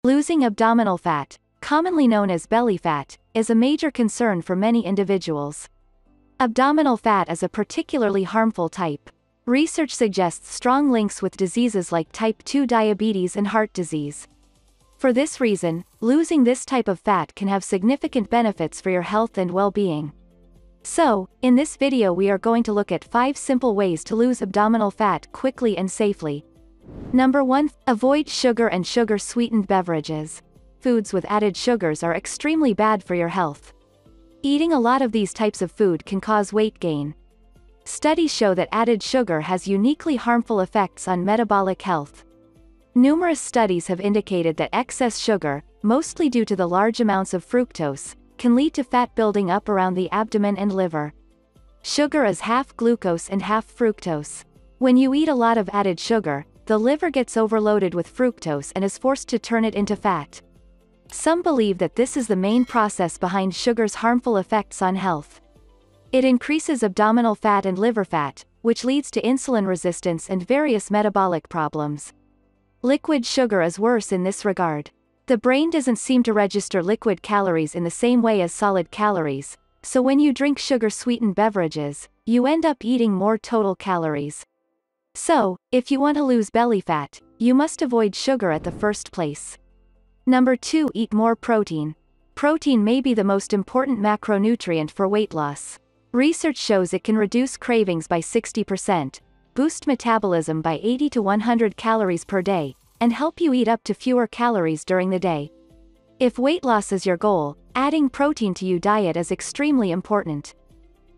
Losing abdominal fat, commonly known as belly fat, is a major concern for many individuals. Abdominal fat is a particularly harmful type. Research suggests strong links with diseases like type 2 diabetes and heart disease. For this reason, losing this type of fat can have significant benefits for your health and well-being. So, in this video we are going to look at 5 simple ways to lose abdominal fat quickly and safely. Number 1. Avoid sugar and sugar-sweetened beverages. Foods with added sugars are extremely bad for your health. Eating a lot of these types of food can cause weight gain. Studies show that added sugar has uniquely harmful effects on metabolic health. Numerous studies have indicated that excess sugar, mostly due to the large amounts of fructose, can lead to fat building up around the abdomen and liver. Sugar is half glucose and half fructose. When you eat a lot of added sugar, the liver gets overloaded with fructose and is forced to turn it into fat. Some believe that this is the main process behind sugar's harmful effects on health. It increases abdominal fat and liver fat, which leads to insulin resistance and various metabolic problems. Liquid sugar is worse in this regard. The brain doesn't seem to register liquid calories in the same way as solid calories, so when you drink sugar-sweetened beverages, you end up eating more total calories. So, if you want to lose belly fat, you must avoid sugar at the first place. Number 2. Eat more protein. Protein may be the most important macronutrient for weight loss. Research shows it can reduce cravings by 60%, boost metabolism by 80 to 100 calories per day, and help you eat up to fewer calories during the day. If weight loss is your goal, adding protein to your diet is extremely important.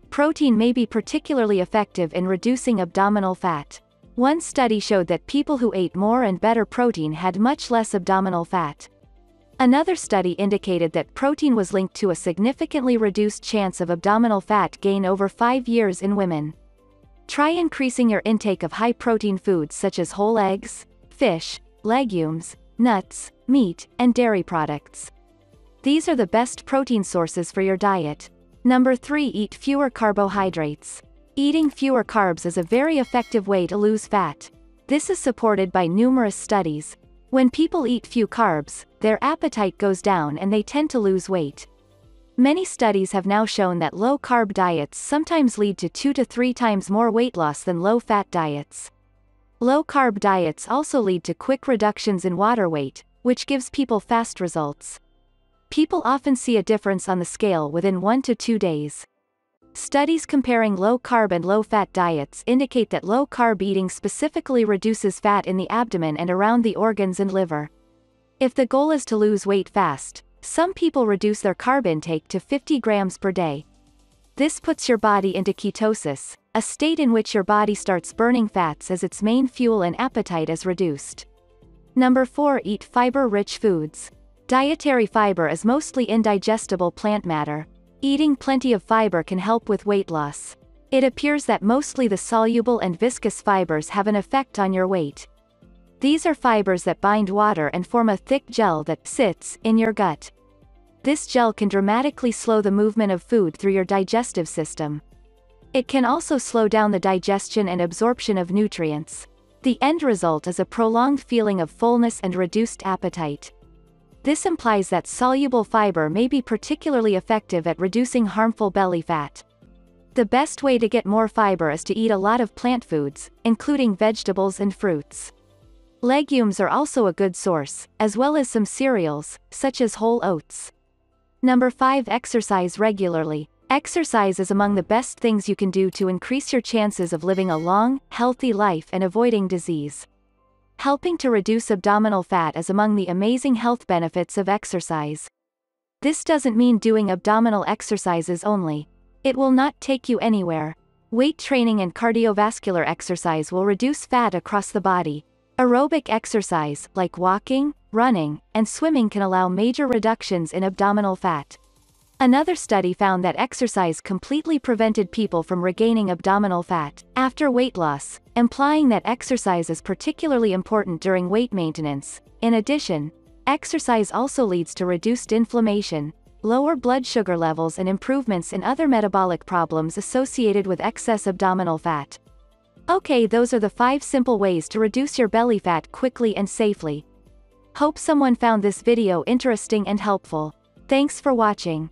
Protein may be particularly effective in reducing abdominal fat. One study showed that people who ate more and better protein had much less abdominal fat. Another study indicated that protein was linked to a significantly reduced chance of abdominal fat gain over 5 years in women. Try increasing your intake of high-protein foods such as whole eggs, fish, legumes, nuts, meat, and dairy products. These are the best protein sources for your diet. Number 3. Eat fewer carbohydrates. Eating fewer carbs is a very effective way to lose fat. This is supported by numerous studies. When people eat few carbs, their appetite goes down and they tend to lose weight. Many studies have now shown that low-carb diets sometimes lead to 2 to 3 times more weight loss than low-fat diets. Low-carb diets also lead to quick reductions in water weight, which gives people fast results. People often see a difference on the scale within 1 to 2 days. Studies comparing low-carb and low-fat diets indicate that low-carb eating specifically reduces fat in the abdomen and around the organs and liver. If the goal is to lose weight fast, some people reduce their carb intake to 50 grams per day. This puts your body into ketosis, a state in which your body starts burning fats as its main fuel and appetite is reduced. Number 4. Eat fiber-rich foods. Dietary fiber is mostly indigestible plant matter. Eating plenty of fiber can help with weight loss. It appears that mostly the soluble and viscous fibers have an effect on your weight. These are fibers that bind water and form a thick gel that sits in your gut. This gel can dramatically slow the movement of food through your digestive system. It can also slow down the digestion and absorption of nutrients. The end result is a prolonged feeling of fullness and reduced appetite. This implies that soluble fiber may be particularly effective at reducing harmful belly fat. The best way to get more fiber is to eat a lot of plant foods, including vegetables and fruits. Legumes are also a good source, as well as some cereals, such as whole oats. Number 5. Exercise regularly. Exercise is among the best things you can do to increase your chances of living a long, healthy life and avoiding disease. Helping to reduce abdominal fat is among the amazing health benefits of exercise. This doesn't mean doing abdominal exercises only. It will not take you anywhere. Weight training and cardiovascular exercise will reduce fat across the body. Aerobic exercise, like walking, running, and swimming can allow major reductions in abdominal fat. Another study found that exercise completely prevented people from regaining abdominal fat after weight loss, implying that exercise is particularly important during weight maintenance. In addition, exercise also leads to reduced inflammation, lower blood sugar levels and improvements in other metabolic problems associated with excess abdominal fat. Okay, those are the 5 simple ways to reduce your belly fat quickly and safely. Hope someone found this video interesting and helpful. Thanks for watching.